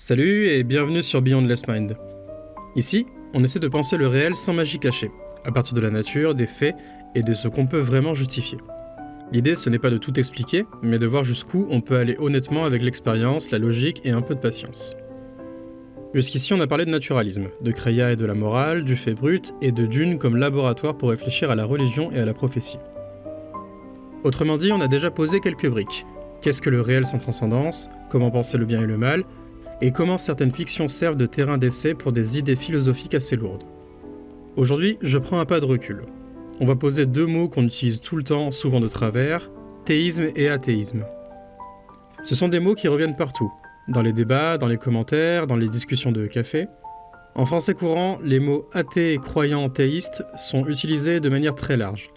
Salut et bienvenue sur Beyond Less Mind. Ici, on essaie de penser le réel sans magie cachée, à partir de la nature, des faits et de ce qu'on peut vraiment justifier. L'idée, ce n'est pas de tout expliquer, mais de voir jusqu'où on peut aller honnêtement avec l'expérience, la logique et un peu de patience. Jusqu'ici, on a parlé de naturalisme, de Créa et de la morale, du fait brut et de Dune comme laboratoire pour réfléchir à la religion et à la prophétie. Autrement dit, on a déjà posé quelques briques. Qu'est-ce que le réel sans transcendance ? Comment penser le bien et le mal ? Et comment certaines fictions servent de terrain d'essai pour des idées philosophiques assez lourdes. Aujourd'hui, je prends un pas de recul. On va poser deux mots qu'on utilise tout le temps, souvent de travers, théisme et athéisme. Ce sont des mots qui reviennent partout, dans les débats, dans les commentaires, dans les discussions de café. En français courant, les mots athée et croyant théiste sont utilisés de manière très large.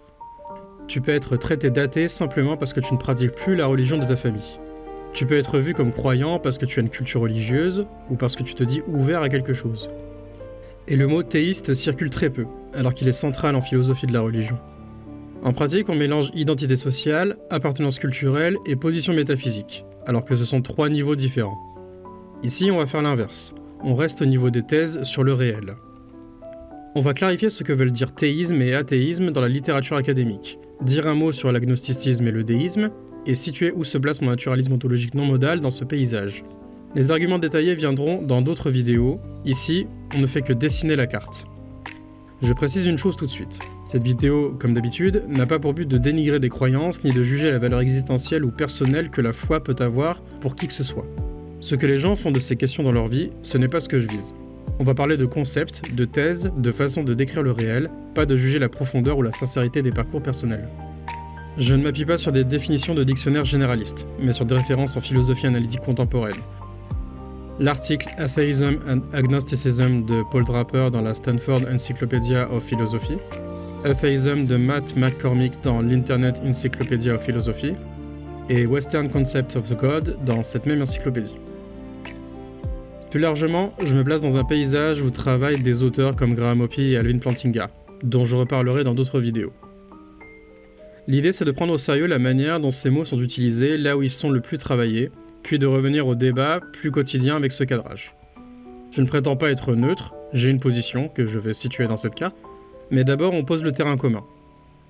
Tu peux être traité d'athée simplement parce que tu ne pratiques plus la religion de ta famille. Tu peux être vu comme croyant parce que tu as une culture religieuse ou parce que tu te dis ouvert à quelque chose. Et le mot théiste circule très peu, alors qu'il est central en philosophie de la religion. En pratique, on mélange identité sociale, appartenance culturelle et position métaphysique, alors que ce sont trois niveaux différents. Ici, on va faire l'inverse. On reste au niveau des thèses sur le réel. On va clarifier ce que veulent dire théisme et athéisme dans la littérature académique, dire un mot sur l'agnosticisme et le déisme, et situer où se place mon naturalisme ontologique non modal dans ce paysage. Les arguments détaillés viendront dans d'autres vidéos. Ici, on ne fait que dessiner la carte. Je précise une chose tout de suite. Cette vidéo, comme d'habitude, n'a pas pour but de dénigrer des croyances ni de juger la valeur existentielle ou personnelle que la foi peut avoir pour qui que ce soit. Ce que les gens font de ces questions dans leur vie, ce n'est pas ce que je vise. On va parler de concepts, de thèses, de façon de décrire le réel, pas de juger la profondeur ou la sincérité des parcours personnels. Je ne m'appuie pas sur des définitions de dictionnaire généralistes, mais sur des références en philosophie analytique contemporaine. L'article Atheism and Agnosticism de Paul Draper dans la Stanford Encyclopedia of Philosophy, Atheism de Matt McCormick dans l'Internet Encyclopedia of Philosophy, et Western Concept of the God dans cette même encyclopédie. Plus largement, je me place dans un paysage où travaillent des auteurs comme Graham Hoppe et Alvin Plantinga, dont je reparlerai dans d'autres vidéos. L'idée, c'est de prendre au sérieux la manière dont ces mots sont utilisés là où ils sont le plus travaillés, puis de revenir au débat plus quotidien avec ce cadrage. Je ne prétends pas être neutre, j'ai une position que je vais situer dans cette carte, mais d'abord on pose le terrain commun.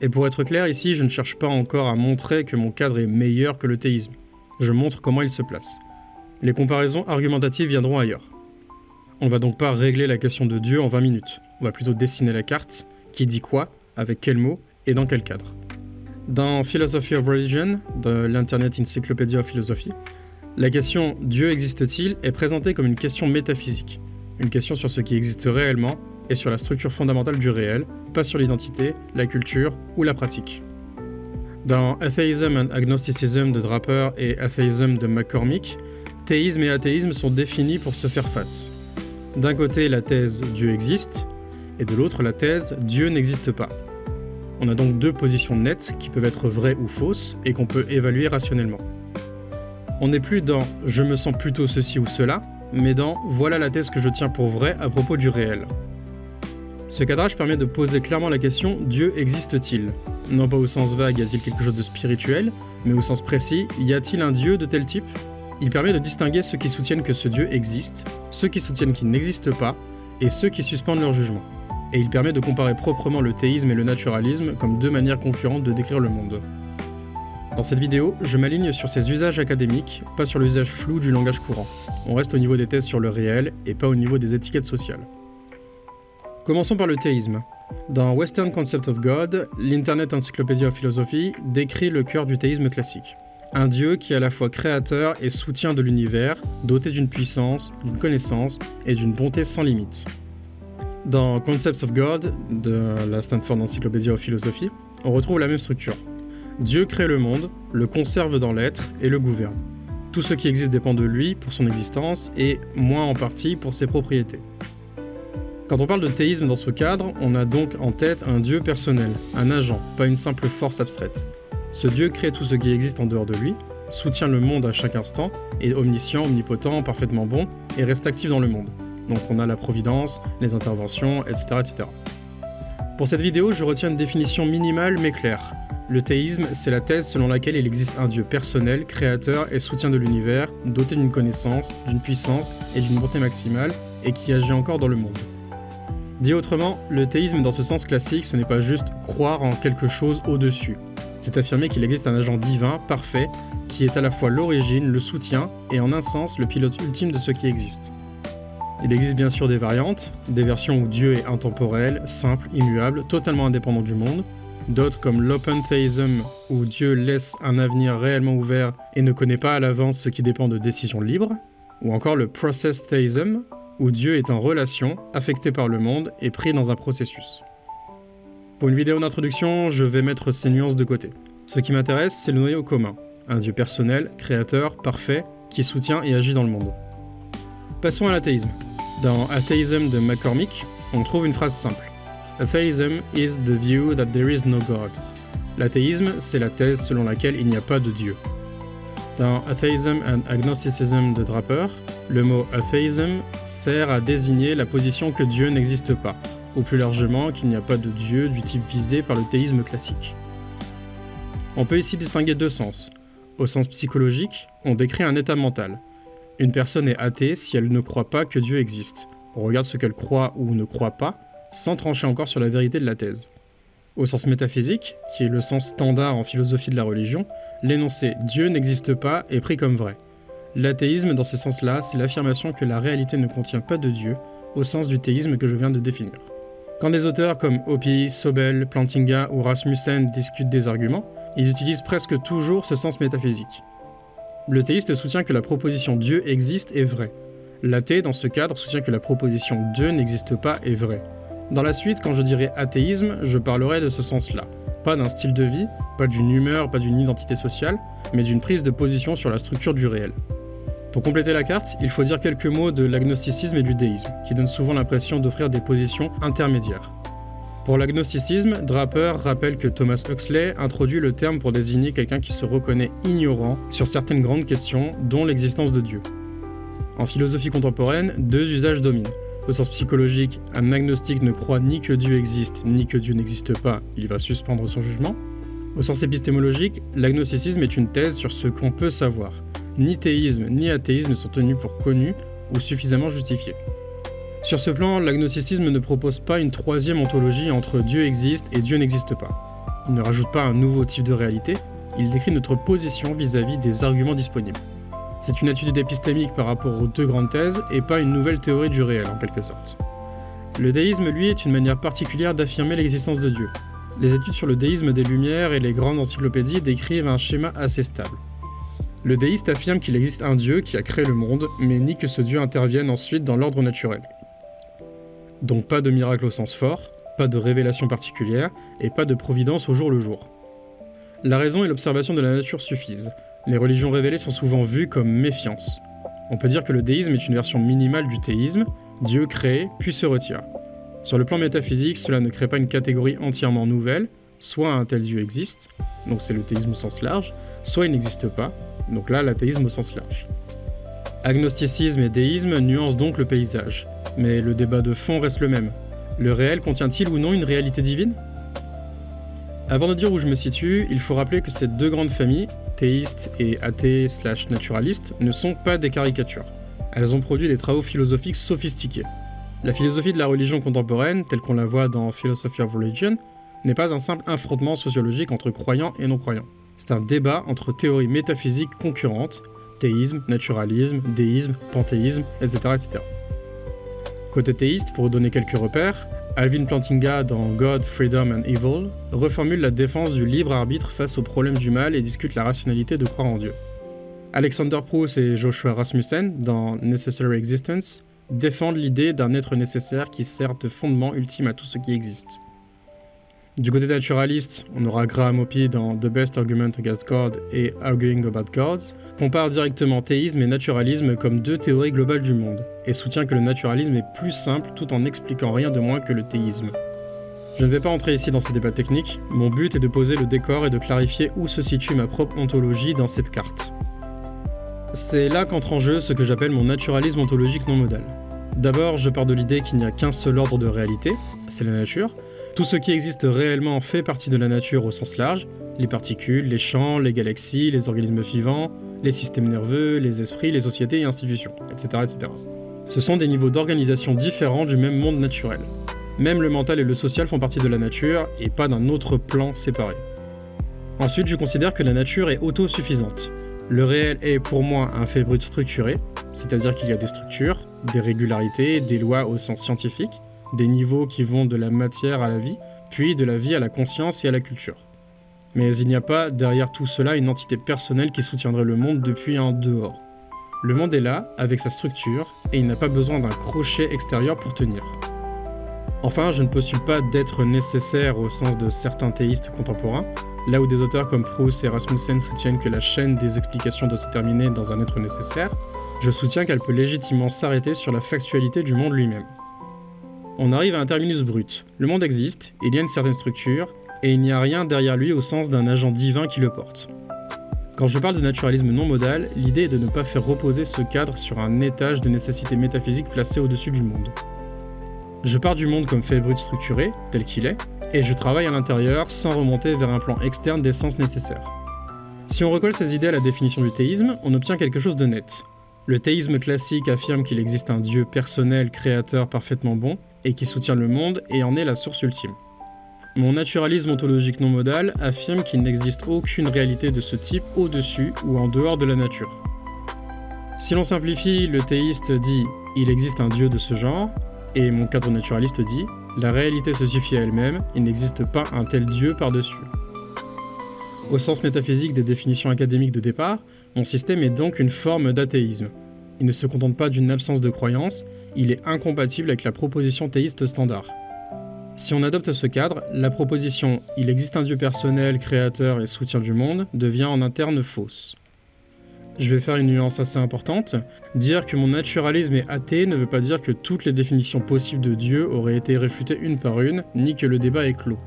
Et pour être clair, ici, je ne cherche pas encore à montrer que mon cadre est meilleur que le théisme. Je montre comment il se place. Les comparaisons argumentatives viendront ailleurs. On va donc pas régler la question de Dieu en 20 minutes. On va plutôt dessiner la carte, qui dit quoi, avec quels mots et dans quel cadre. Dans Philosophy of Religion, de l'Internet Encyclopedia of Philosophy, la question « Dieu existe-t-il » est présentée comme une question métaphysique, une question sur ce qui existe réellement et sur la structure fondamentale du réel, pas sur l'identité, la culture ou la pratique. Dans Atheism and Agnosticism de Draper et Atheism de McCormick, théisme et athéisme sont définis pour se faire face. D'un côté, la thèse « Dieu existe » et de l'autre, la thèse « Dieu n'existe pas ». On a donc deux positions nettes qui peuvent être vraies ou fausses et qu'on peut évaluer rationnellement. On n'est plus dans « je me sens plutôt ceci ou cela », mais dans « voilà la thèse que je tiens pour vraie à propos du réel ». Ce cadrage permet de poser clairement la question « Dieu existe-t-il » ? Non pas au sens vague « y a-t-il quelque chose de spirituel », mais au sens précis « y a-t-il un Dieu de tel type ?» Il permet de distinguer ceux qui soutiennent que ce Dieu existe, ceux qui soutiennent qu'il n'existe pas, et ceux qui suspendent leur jugement. Et il permet de comparer proprement le théisme et le naturalisme comme deux manières concurrentes de décrire le monde. Dans cette vidéo, je m'aligne sur ces usages académiques, pas sur l'usage flou du langage courant. On reste au niveau des thèses sur le réel et pas au niveau des étiquettes sociales. Commençons par le théisme. Dans Western Concept of God, l'Internet Encyclopedia of Philosophy décrit le cœur du théisme classique. Un Dieu qui est à la fois créateur et soutien de l'univers, doté d'une puissance, d'une connaissance et d'une bonté sans limite. Dans Concepts of God, de la Stanford Encyclopedia of Philosophy, on retrouve la même structure. Dieu crée le monde, le conserve dans l'être et le gouverne. Tout ce qui existe dépend de lui pour son existence et, moins en partie, pour ses propriétés. Quand on parle de théisme dans ce cadre, on a donc en tête un Dieu personnel, un agent, pas une simple force abstraite. Ce Dieu crée tout ce qui existe en dehors de lui, soutient le monde à chaque instant, est omniscient, omnipotent, parfaitement bon, et reste actif dans le monde. Donc on a la providence, les interventions, etc., etc. Pour cette vidéo, je retiens une définition minimale mais claire. Le théisme, c'est la thèse selon laquelle il existe un Dieu personnel, créateur et soutien de l'univers, doté d'une connaissance, d'une puissance et d'une bonté maximale, et qui agit encore dans le monde. Dit autrement, le théisme dans ce sens classique, ce n'est pas juste croire en quelque chose au-dessus. C'est affirmer qu'il existe un agent divin, parfait, qui est à la fois l'origine, le soutien, et en un sens le pilote ultime de ce qui existe. Il existe bien sûr des variantes, des versions où Dieu est intemporel, simple, immuable, totalement indépendant du monde, d'autres comme l'open theism, où Dieu laisse un avenir réellement ouvert et ne connaît pas à l'avance ce qui dépend de décisions libres, ou encore le process theism, où Dieu est en relation, affecté par le monde et pris dans un processus. Pour une vidéo d'introduction, je vais mettre ces nuances de côté. Ce qui m'intéresse, c'est le noyau commun, un Dieu personnel, créateur, parfait, qui soutient et agit dans le monde. Passons à l'athéisme. Dans Atheism de McCormick, on trouve une phrase simple. Atheism is the view that there is no God. L'athéisme, c'est la thèse selon laquelle il n'y a pas de Dieu. Dans Atheism and Agnosticism de Draper, le mot athéisme sert à désigner la position que Dieu n'existe pas, ou plus largement qu'il n'y a pas de Dieu du type visé par le théisme classique. On peut ici distinguer deux sens. Au sens psychologique, on décrit un état mental. Une personne est athée si elle ne croit pas que Dieu existe. On regarde ce qu'elle croit ou ne croit pas, sans trancher encore sur la vérité de la thèse. Au sens métaphysique, qui est le sens standard en philosophie de la religion, l'énoncé « Dieu n'existe pas » est pris comme vrai. L'athéisme, dans ce sens-là, c'est l'affirmation que la réalité ne contient pas de Dieu, au sens du théisme que je viens de définir. Quand des auteurs comme Hopi, Sobel, Plantinga ou Rasmussen discutent des arguments, ils utilisent presque toujours ce sens métaphysique. Le théiste soutient que la proposition Dieu existe est vraie. L'athée, dans ce cadre, soutient que la proposition Dieu n'existe pas est vraie. Dans la suite, quand je dirai athéisme, je parlerai de ce sens-là. Pas d'un style de vie, pas d'une humeur, pas d'une identité sociale, mais d'une prise de position sur la structure du réel. Pour compléter la carte, il faut dire quelques mots de l'agnosticisme et du déisme, qui donnent souvent l'impression d'offrir des positions intermédiaires. Pour l'agnosticisme, Draper rappelle que Thomas Huxley introduit le terme pour désigner quelqu'un qui se reconnaît ignorant sur certaines grandes questions, dont l'existence de Dieu. En philosophie contemporaine, deux usages dominent. Au sens psychologique, un agnostique ne croit ni que Dieu existe, ni que Dieu n'existe pas, il va suspendre son jugement. Au sens épistémologique, l'agnosticisme est une thèse sur ce qu'on peut savoir. Ni théisme ni athéisme ne sont tenus pour connus ou suffisamment justifiés. Sur ce plan, l'agnosticisme ne propose pas une troisième ontologie entre Dieu existe et Dieu n'existe pas. Il ne rajoute pas un nouveau type de réalité, il décrit notre position vis-à-vis des arguments disponibles. C'est une attitude épistémique par rapport aux deux grandes thèses et pas une nouvelle théorie du réel en quelque sorte. Le déisme, lui, est une manière particulière d'affirmer l'existence de Dieu. Les études sur le déisme des Lumières et les grandes encyclopédies décrivent un schéma assez stable. Le déiste affirme qu'il existe un Dieu qui a créé le monde, mais nie que ce Dieu intervienne ensuite dans l'ordre naturel. Donc pas de miracle au sens fort, pas de révélation particulière, et pas de providence au jour le jour. La raison et l'observation de la nature suffisent. Les religions révélées sont souvent vues comme méfiance. On peut dire que le déisme est une version minimale du théisme, Dieu crée, puis se retire. Sur le plan métaphysique, cela ne crée pas une catégorie entièrement nouvelle, soit un tel Dieu existe, donc c'est le théisme au sens large, soit il n'existe pas, donc là l'athéisme au sens large. Agnosticisme et déisme nuancent donc le paysage, mais le débat de fond reste le même. Le réel contient-il ou non une réalité divine ? Avant de dire où je me situe, il faut rappeler que ces deux grandes familles, théistes et athées/naturalistes, ne sont pas des caricatures. Elles ont produit des travaux philosophiques sophistiqués. La philosophie de la religion contemporaine, telle qu'on la voit dans Philosophy of Religion, n'est pas un simple affrontement sociologique entre croyants et non-croyants. C'est un débat entre théories métaphysiques concurrentes, théisme, naturalisme, déisme, panthéisme, etc., etc. Côté théiste, pour vous donner quelques repères, Alvin Plantinga, dans God, Freedom and Evil, reformule la défense du libre arbitre face aux problèmes du mal et discute la rationalité de croire en Dieu. Alexander Proust et Joshua Rasmussen, dans Necessary Existence, défendent l'idée d'un être nécessaire qui sert de fondement ultime à tout ce qui existe. Du côté naturaliste, on aura Graham Hopi dans The Best Argument Against God et Arguing About Gods, compare directement théisme et naturalisme comme deux théories globales du monde, et soutient que le naturalisme est plus simple tout en n'expliquant rien de moins que le théisme. Je ne vais pas entrer ici dans ces débats techniques, mon but est de poser le décor et de clarifier où se situe ma propre ontologie dans cette carte. C'est là qu'entre en jeu ce que j'appelle mon naturalisme ontologique non modal. D'abord, je pars de l'idée qu'il n'y a qu'un seul ordre de réalité, c'est la nature. Tout ce qui existe réellement fait partie de la nature au sens large, les particules, les champs, les galaxies, les organismes vivants, les systèmes nerveux, les esprits, les sociétés et institutions, etc. etc. Ce sont des niveaux d'organisation différents du même monde naturel. Même le mental et le social font partie de la nature et pas d'un autre plan séparé. Ensuite, je considère que la nature est autosuffisante. Le réel est pour moi un fait brut structuré, c'est-à-dire qu'il y a des structures, des régularités, des lois au sens scientifique, des niveaux qui vont de la matière à la vie, puis de la vie à la conscience et à la culture. Mais il n'y a pas derrière tout cela une entité personnelle qui soutiendrait le monde depuis un dehors. Le monde est là, avec sa structure, et il n'a pas besoin d'un crochet extérieur pour tenir. Enfin, je ne postule pas d'être nécessaire au sens de certains théistes contemporains, là où des auteurs comme Proust et Rasmussen soutiennent que la chaîne des explications doit se terminer dans un être nécessaire, je soutiens qu'elle peut légitimement s'arrêter sur la factualité du monde lui-même. On arrive à un terminus brut. Le monde existe, il y a une certaine structure, et il n'y a rien derrière lui au sens d'un agent divin qui le porte. Quand je parle de naturalisme non modal, l'idée est de ne pas faire reposer ce cadre sur un étage de nécessité métaphysique placé au-dessus du monde. Je pars du monde comme fait brut structuré, tel qu'il est, et je travaille à l'intérieur sans remonter vers un plan externe d'essence nécessaire. Si on recolle ces idées à la définition du théisme, on obtient quelque chose de net. Le théisme classique affirme qu'il existe un Dieu personnel, créateur parfaitement bon, et qui soutient le monde et en est la source ultime. Mon naturalisme ontologique non modal affirme qu'il n'existe aucune réalité de ce type au-dessus ou en dehors de la nature. Si l'on simplifie, le théiste dit « il existe un Dieu de ce genre », et mon cadre naturaliste dit « la réalité se suffit à elle-même, il n'existe pas un tel Dieu par-dessus ». Au sens métaphysique des définitions académiques de départ, mon système est donc une forme d'athéisme. Il ne se contente pas d'une absence de croyance, il est incompatible avec la proposition théiste standard. Si on adopte ce cadre, la proposition « il existe un Dieu personnel, créateur et soutien du monde » devient en interne fausse. Je vais faire une nuance assez importante. Dire que mon naturalisme est athée ne veut pas dire que toutes les définitions possibles de Dieu auraient été réfutées une par une, ni que le débat est clos.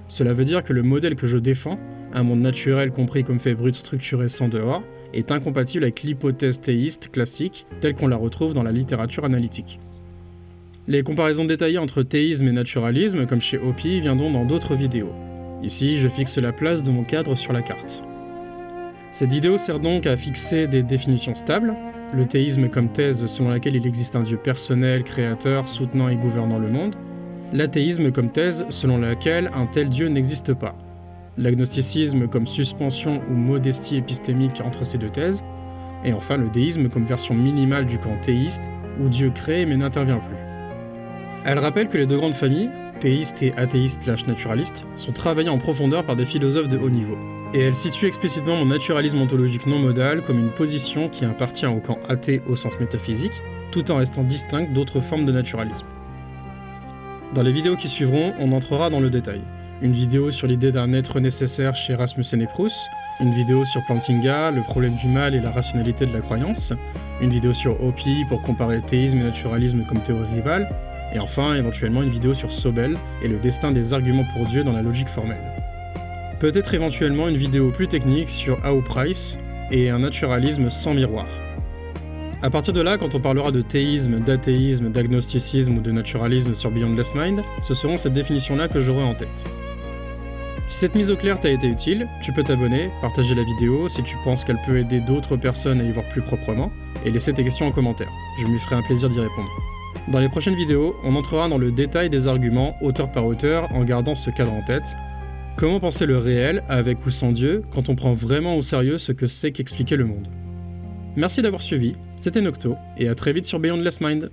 Cela veut dire que le modèle que je défends, un monde naturel compris comme fait brut structuré sans dehors, est incompatible avec l'hypothèse théiste classique telle qu'on la retrouve dans la littérature analytique. Les comparaisons détaillées entre théisme et naturalisme, comme chez Hopi, viendront dans d'autres vidéos. Ici, je fixe la place de mon cadre sur la carte. Cette vidéo sert donc à fixer des définitions stables, le théisme comme thèse selon laquelle il existe un Dieu personnel, créateur, soutenant et gouvernant le monde, l'athéisme comme thèse selon laquelle un tel Dieu n'existe pas, l'agnosticisme comme suspension ou modestie épistémique entre ces deux thèses, et enfin le déisme comme version minimale du camp théiste, où Dieu crée mais n'intervient plus. Elle rappelle que les deux grandes familles, théistes et athéistes/naturalistes, sont travaillées en profondeur par des philosophes de haut niveau. Et elle situe explicitement mon naturalisme ontologique non modal comme une position qui appartient au camp athée au sens métaphysique, tout en restant distincte d'autres formes de naturalisme. Dans les vidéos qui suivront, on entrera dans le détail. Une vidéo sur l'idée d'un être nécessaire chez Rasmussen et Proust, une vidéo sur Plantinga, le problème du mal et la rationalité de la croyance, une vidéo sur Hopi pour comparer théisme et naturalisme comme théorie rivale, et enfin éventuellement une vidéo sur Sobel et le destin des arguments pour Dieu dans la logique formelle. Peut-être éventuellement une vidéo plus technique sur A.O. Price et un naturalisme sans miroir. À partir de là, quand on parlera de théisme, d'athéisme, d'agnosticisme ou de naturalisme sur Beyondless Mind, ce seront ces définitions-là que j'aurai en tête. Si cette mise au clair t'a été utile, tu peux t'abonner, partager la vidéo si tu penses qu'elle peut aider d'autres personnes à y voir plus proprement, et laisser tes questions en commentaire. Je me ferai un plaisir d'y répondre. Dans les prochaines vidéos, on entrera dans le détail des arguments, auteur par auteur, en gardant ce cadre en tête. Comment penser le réel, avec ou sans Dieu, quand on prend vraiment au sérieux ce que c'est qu'expliquer le monde. Merci d'avoir suivi, c'était Nocto, et à très vite sur Beyondless Mind.